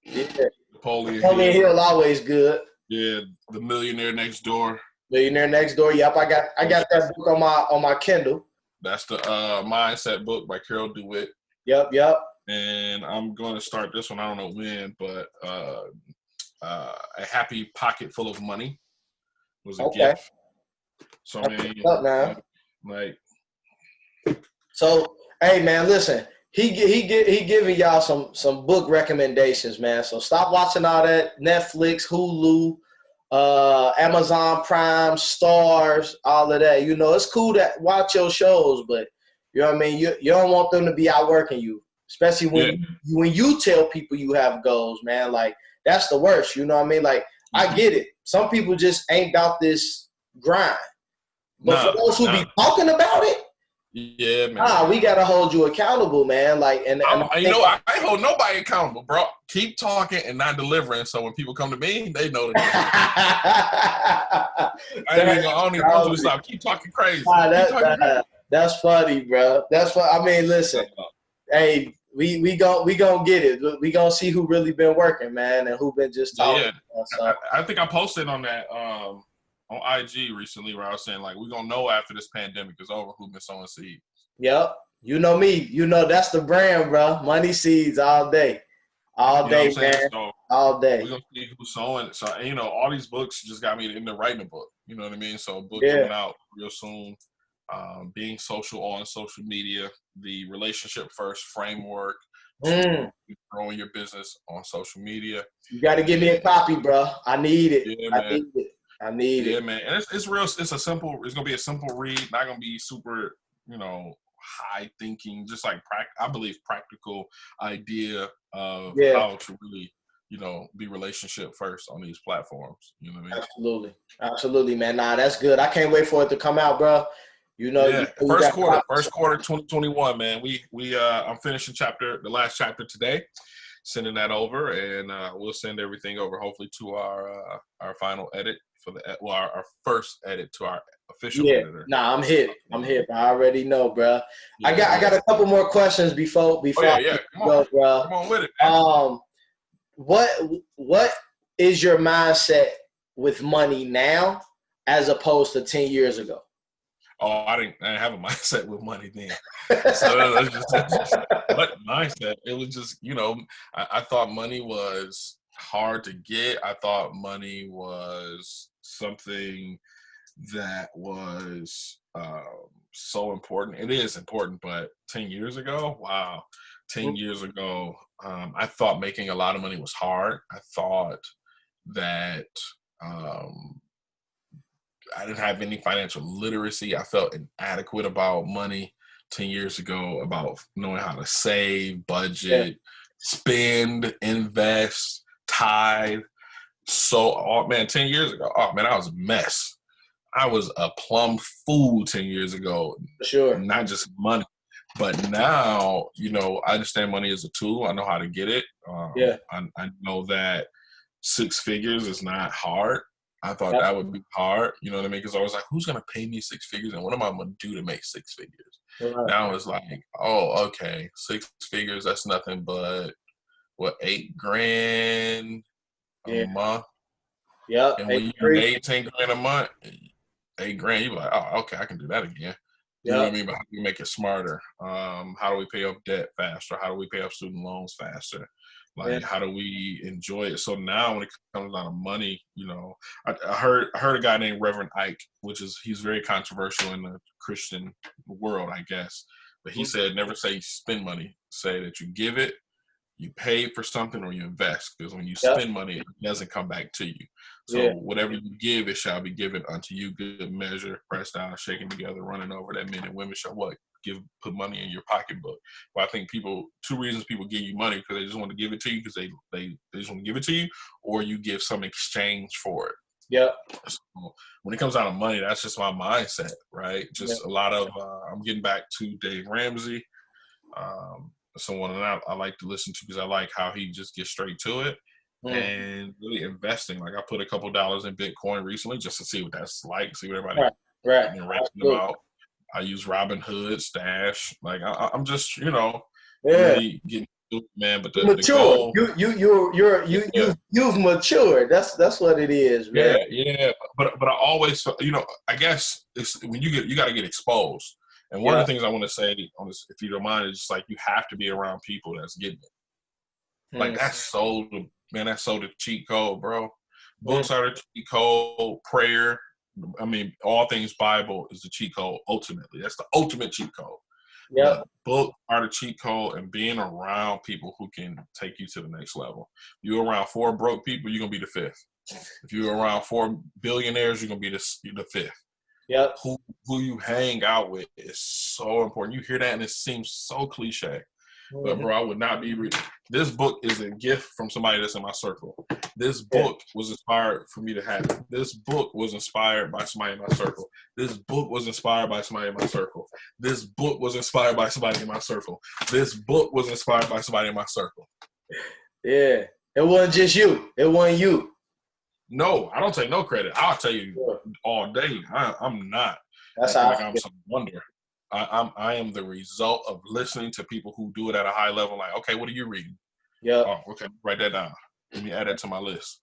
Yeah. Napoleon Hill always good. Yeah, The Millionaire Next Door. Millionaire Next Door. Yep, I got that book on my Kindle. That's the Mindset book by Carol DeWitt. Yep. And I'm going to start this one. I don't know when, but A Happy Pocket Full of Money was a gift. So man, like. So hey man, listen. He giving y'all some book recommendations, man. So stop watching all that Netflix, Hulu, Amazon Prime, Stars, all of that. You know, it's cool to watch your shows, but you know what I mean. You don't want them to be outworking you, especially when you tell people you have goals, man. Like that's the worst. You know what I mean? Like I get it. Some people just ain't about this grind, but for those who be talking about it. Yeah, man. We gotta hold you accountable, man. Like, and I hold nobody accountable, bro. Keep talking and not delivering. So when people come to me, they know the difference. I don't even want you to stop. Keep talking crazy. That's funny, bro. That's what I mean. Listen, hey, we gonna get it. We gonna see who really been working, man, and who been just talking. Yeah. So. I think I posted on that. On IG recently where I was saying, like, we're going to know after this pandemic is over who's been sowing seeds. Yep. You know me. You know that's the brand, bro. Money seeds all day. All day, man. So all day. We're going to see who's sowing. So, and, all these books just got me into writing a book. You know what I mean? So a book coming out real soon. Being social on social media. The relationship first framework. Growing your business on social media. You got to give me a copy, bro. I need it. Yeah, man. I need it. Yeah, man. And it's real. It's going to be a simple read. Not going to be super, high thinking. Just like, I believe, practical idea of how to really, be relationship first on these platforms. You know what I mean? Absolutely, man. Nah, that's good. I can't wait for it to come out, bro. First quarter 2021, man. I'm finishing the last chapter today. Sending that over, and we'll send everything over hopefully to our final edit for our first edit to our official editor. Nah, I'm hip. I already know, bro. Yeah, I got a couple more questions before I go, bro. Come on with it, man. What is your mindset with money now as opposed to 10 years ago? Oh, I didn't have a mindset with money then. So what mindset? It was just, I thought money was hard to get. I thought money was something that was so important. It is important, but 10 years ago, wow. 10 years ago, I thought making a lot of money was hard. I thought that I didn't have any financial literacy. I felt inadequate about money 10 years ago, about knowing how to save, budget, spend, invest, tithe. So, 10 years ago, I was a mess. I was a plumb fool 10 years ago. Sure. Not just money. But now, I understand money is a tool. I know how to get it. I know that 6 figures is not hard. I thought that would be hard, you know what I mean? Because I was like, who's going to pay me 6 figures and what am I going to do to make 6 figures? Right. Now it's like, oh, okay, 6 figures, that's nothing but, $8,000 a month? Yep. And when you made $10,000 a month, $8,000, you're like, oh, okay, I can do that again. You know what I mean? But how do we make it smarter? How do we pay off debt faster? How do we pay off student loans faster? How do we enjoy it? So now when it comes down to money, I heard a guy named Reverend Ike, he's very controversial in the Christian world, I guess. But he said, never say you spend money. Say that you give it, you pay for something, or you invest. Because when you spend money, it doesn't come back to you. So whatever you give, it shall be given unto you, good measure, pressed down, shaken together, running over, that men and women shall put money in your pocketbook. But I think 2 reasons people give you money, because they just want to give it to you because they just want to give it to you, or you give some exchange for it. Yeah. So when it comes down to money, that's just my mindset, right? Just a lot of I'm getting back to Dave Ramsey, someone that I like to listen to because I like how he just gets straight to it. and really investing. Like I put a couple dollars in Bitcoin recently just to see what that's like, see what everybody right. been ranting about. I use Robinhood, Stash. Like I'm just, really getting man. But the goal, you've matured. That's what it is, man. Yeah. But I always, I guess it's when you got to get exposed. And one of the things I want to say on this, if you don't mind, is just like you have to be around people that's getting it. Like that's so the cheat code, bro. Books are the cheat code. Prayer, I mean, all things Bible is the cheat code. Ultimately, that's the ultimate cheat code. The book are the cheat code, and being around people who can take you to the next level. You're around 4 broke people, you're gonna be the 5th. If you're around 4 billionaires, you're gonna be the 5th. Yep. Who you hang out with is so important. You hear that and it seems so cliche. But bro, I would not be reading. This book is a gift from somebody that's in my circle. This book was inspired for me to have it. This book was inspired by somebody in my circle. This book was inspired by somebody in my circle. This book was inspired by somebody in my circle. This book was inspired by somebody in my circle. Yeah. It wasn't just you. It wasn't you. No, I don't take no credit. I'll tell you all day. I'm not. That's how I'm some wonder. I am the result of listening to people who do it at a high level. Like, okay, what are you reading? Yeah. Oh, okay, write that down. Let me add that to my list.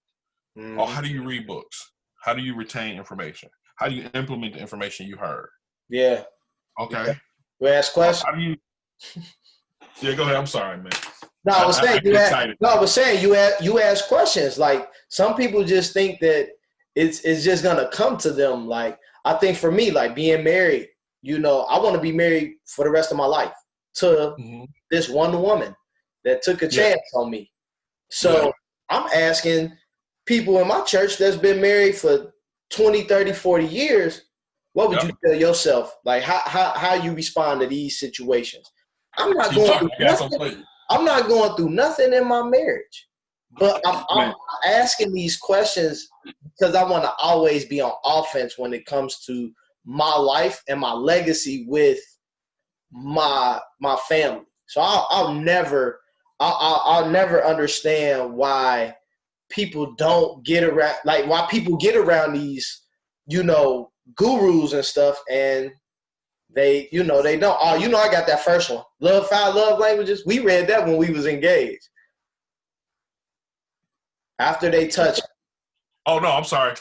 Oh, how do you read books? How do you retain information? How do you implement the information you heard? Yeah. Okay. Yeah. We ask questions. How do you? Yeah, go ahead. I'm sorry, man. No, I was saying you ask questions. Like some people just think that it's just gonna come to them. Like I think for me, like being married, I want to be married for the rest of my life to this one woman that took a chance on me. So I'm asking people in my church that's been married for 20, 30, 40 years, what would you tell yourself? Like how you respond to these situations? I'm not going through nothing in my marriage, but I'm asking these questions because I want to always be on offense when it comes to my life and my legacy with my family. So I'll never understand why people don't get around, like why people get around these, gurus and stuff, and they don't. Oh, I got that first one. Love 5 love languages. We read that when we was engaged. After they touch. Oh no, I'm sorry.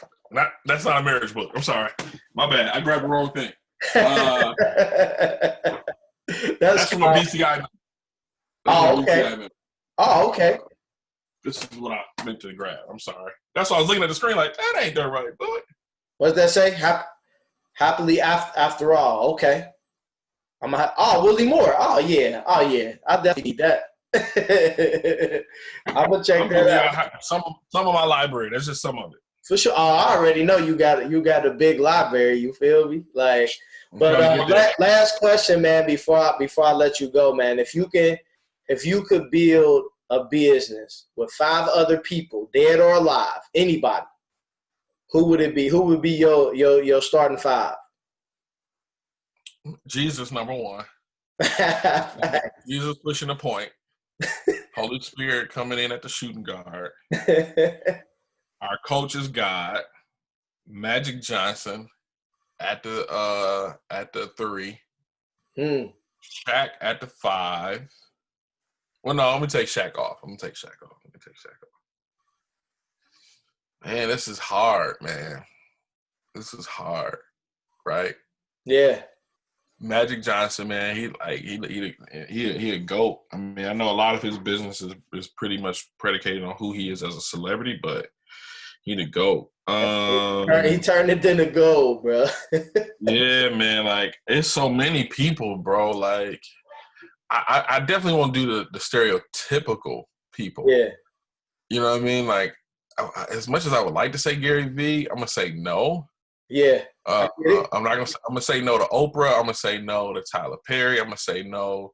That's not a marriage book. I'm sorry. My bad. I grabbed the wrong thing. That's from a BCI. Oh, okay. Oh, okay. This is what I meant to grab. I'm sorry. That's why I was looking at the screen like, that ain't the right book. What does that say? Happily after all. Okay. Willie Moore. Oh yeah. I definitely need that. I'm gonna check that out. Some of my library. That's just some of it. For sure. Oh, I already know you got a big library. You feel me? Like, but last question, man. Before I let you go, man. If you could build a business with 5 other people, dead or alive, anybody, who would it be? Who would be your starting 5? Jesus, number 1. Jesus pushing the point. Holy Spirit coming in at the shooting guard. Our coach is God. Magic Johnson at the 3. Shaq at the 5. Well, no, I'm gonna take Shaq off. Man, this is hard, man. This is hard, right? Yeah. Magic Johnson, man, he a GOAT. I mean, I know a lot of his business is pretty much predicated on who he is as a celebrity, but he the GOAT. He turned it into gold, bro. Yeah, man. Like, it's so many people, bro. Like, I definitely want to do the stereotypical people. Yeah. You know what I mean? Like, as much as I would like to say Gary Vee, I'm gonna say no. Yeah. I'm gonna say no to Oprah. I'm gonna say no to Tyler Perry. I'm gonna say no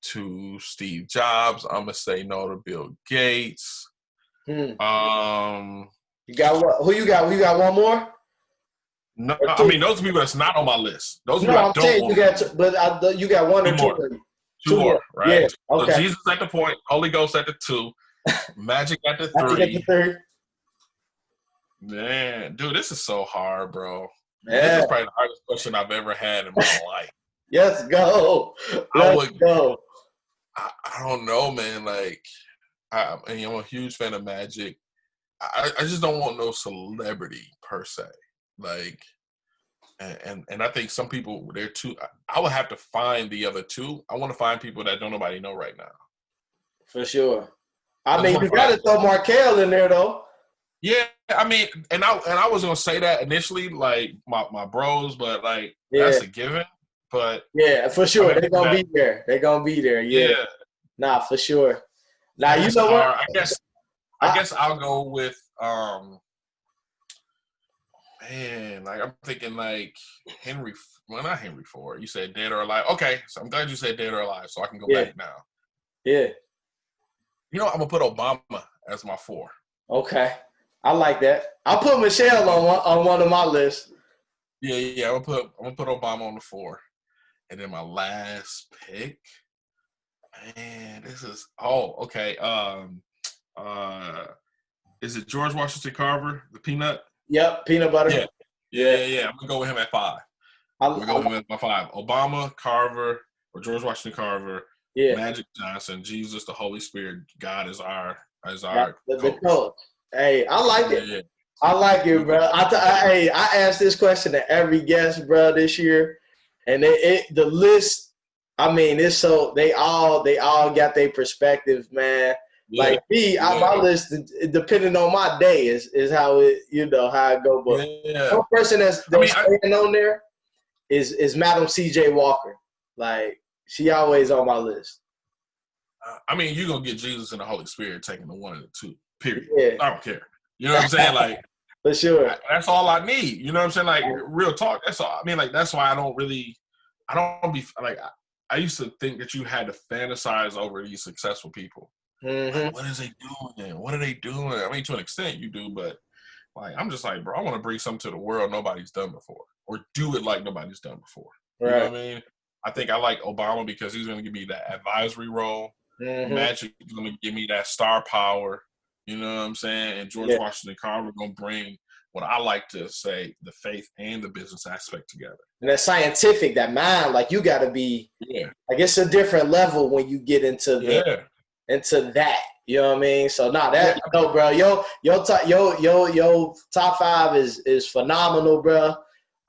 to Steve Jobs. I'm gonna say no to Bill Gates. You got what? Who you got? You got one more? No, I mean those are people that's not on my list. Those people I'm saying you got one or 2 more. 2 more, right? Yeah. Okay. So Jesus at the point, Holy Ghost at the 2, Magic at the Magic at the 3. 3. Man, dude, this is so hard, bro. Yeah. This is probably the hardest question I've ever had in my life. Let's go. Let's go. I don't know, man. Like, I'm a huge fan of Magic. I just don't want no celebrity per se. Like, and I think some people, they're too. I would have to find the other two. I want to find people that don't nobody know right now. For sure. I mean, you got to throw Markel in there though. Yeah, I mean, and I was gonna say that initially, like my bros, but like that's a given. But yeah, for sure, they're gonna be there. They're gonna be there. Yeah. Nah, for sure. Now you know what? I guess I'll go with man, like I'm thinking like Henry. Well, not Henry Ford. You said Dead or Alive. Okay, so I'm glad you said Dead or Alive, so I can go back now. Yeah. You know, I'm gonna put Obama as my 4. Okay. I like that. I'll put Michelle on one of my lists. Yeah. I'm gonna put Obama on the 4, and then my last pick. Man, this is okay. Is it George Washington Carver, the Peanut? Yep, peanut butter. Yeah. I'm gonna go with him at 5. I'm gonna go with him at my 5. Obama, Carver, or George Washington Carver. Yeah. Magic Johnson, Jesus, the Holy Spirit, God is our coach. Hey, I like it. Yeah. I like it, bro. I asked this question to every guest, bro, this year, and the list. I mean, it's so they all got their perspective, man. Yeah. Like me, my list, depending on my day, is how it how it go. But one person that's staying on there is Madam C.J. Walker. Like she always on my list. I mean, you're gonna get Jesus and the Holy Spirit taking the 1 and the 2. Period. Yeah. I don't care. You know what I'm saying? Like, for sure. That's all I need. You know what I'm saying? Like, real talk. That's all. I mean, like, that's why I don't be like. I used to think that you had to fantasize over these successful people. Mm-hmm. Like, what is they doing? What are they doing? I mean, to an extent you do, but like, I'm just like, bro, I want to bring something to the world nobody's done before, or do it like nobody's done before. Right. You know what I mean? I think I like Obama because he's going to give me that advisory role. Mm-hmm. Magic is going to give me that star power. You know what I'm saying? And George Washington Carver going to bring what I like to say, the faith and the business aspect together. And that scientific, that mind, like you got to be, like it's a different level when you get into that. You know what I mean? So bro, your top 5 is phenomenal, bro.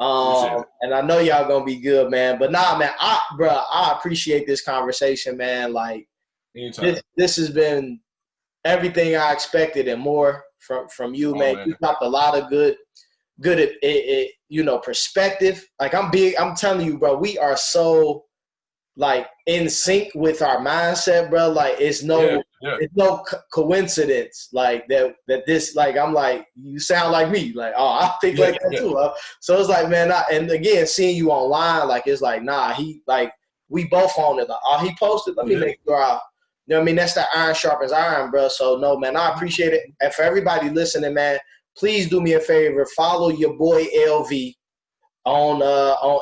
And I know y'all gonna be good, man. But man, I appreciate this conversation, man. Like this has been everything I expected and more from you, man. You dropped a lot of good perspective. Like I'm telling you, bro, we are so like in sync with our mindset, bro. Like it's no coincidence like that this, like I'm like, you sound like me, like I think like that too. So it's like, man, and again, seeing you online, like it's like, nah, he like we both on it. Like, he posted. Let me make sure you know what I mean? That's that iron sharpens iron, bro. So no, man, I appreciate it. And for everybody listening, man, please do me a favor, follow your boy LV on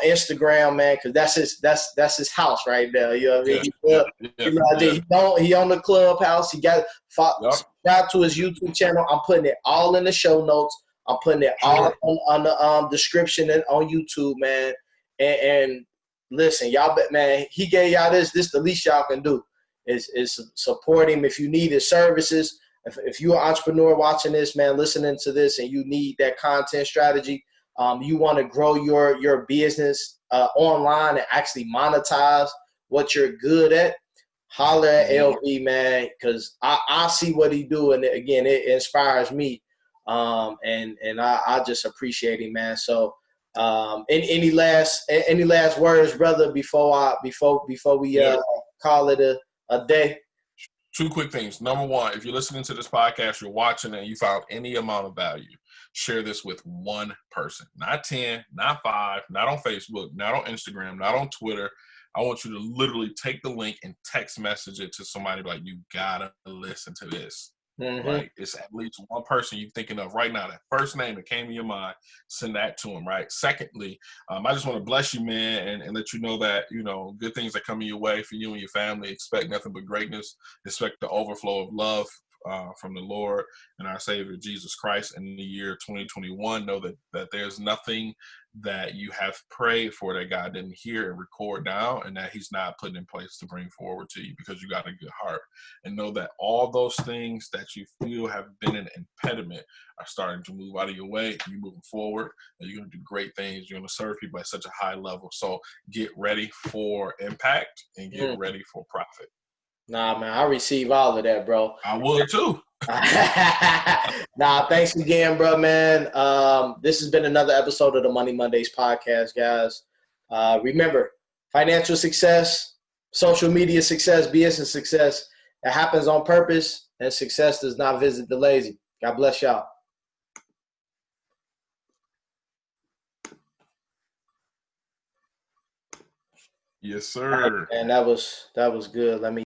Instagram, man, because that's his house right there. You know what I mean? He on the Clubhouse. He got subscribe to his YouTube channel. I'm putting it all in the show notes. I'm putting it all on the description and on YouTube, man. And listen, y'all, man, he gave y'all this. This the least y'all can do is support him. If you need his services, if you're an entrepreneur watching this, man, listening to this, and you need that content strategy. You want to grow your business online and actually monetize what you're good at, holler at LV, man, because I see what he do, and again, it inspires me, and I just appreciate him, man. So, any last words, brother, before we call it a day? 2 quick things. Number 1, if you're listening to this podcast, you're watching, and you found any amount of value, share this with 1 person, not 10, not 5, not on Facebook, not on Instagram, not on Twitter. I want you to literally take the link and text message it to somebody like, you gotta listen to this. Mm-hmm. Like, it's at least 1 person you're thinking of right now, that first name that came to your mind, send that to them, right? Secondly, I just want to bless you, man, and let you know that, good things are coming your way for you and your family. Expect nothing but greatness. Expect the overflow of love from the Lord and our Savior Jesus Christ in the year 2021. Know that there's nothing that you have prayed for that God didn't hear and record down, and that he's not putting in place to bring forward to you because you got a good heart. And know that all those things that you feel have been an impediment are starting to move out of your way. You're moving forward, and you're going to do great things. You're going to serve people at such a high level. So get ready for impact and get ready for profit. Nah, man, I receive all of that, bro. I would too. Nah, thanks again, bro, man. This has been another episode of the Money Mondays podcast, guys. Remember, financial success, social media success, business success, it happens on purpose, and success does not visit the lazy. God bless y'all. Yes, sir. And that was good. Let me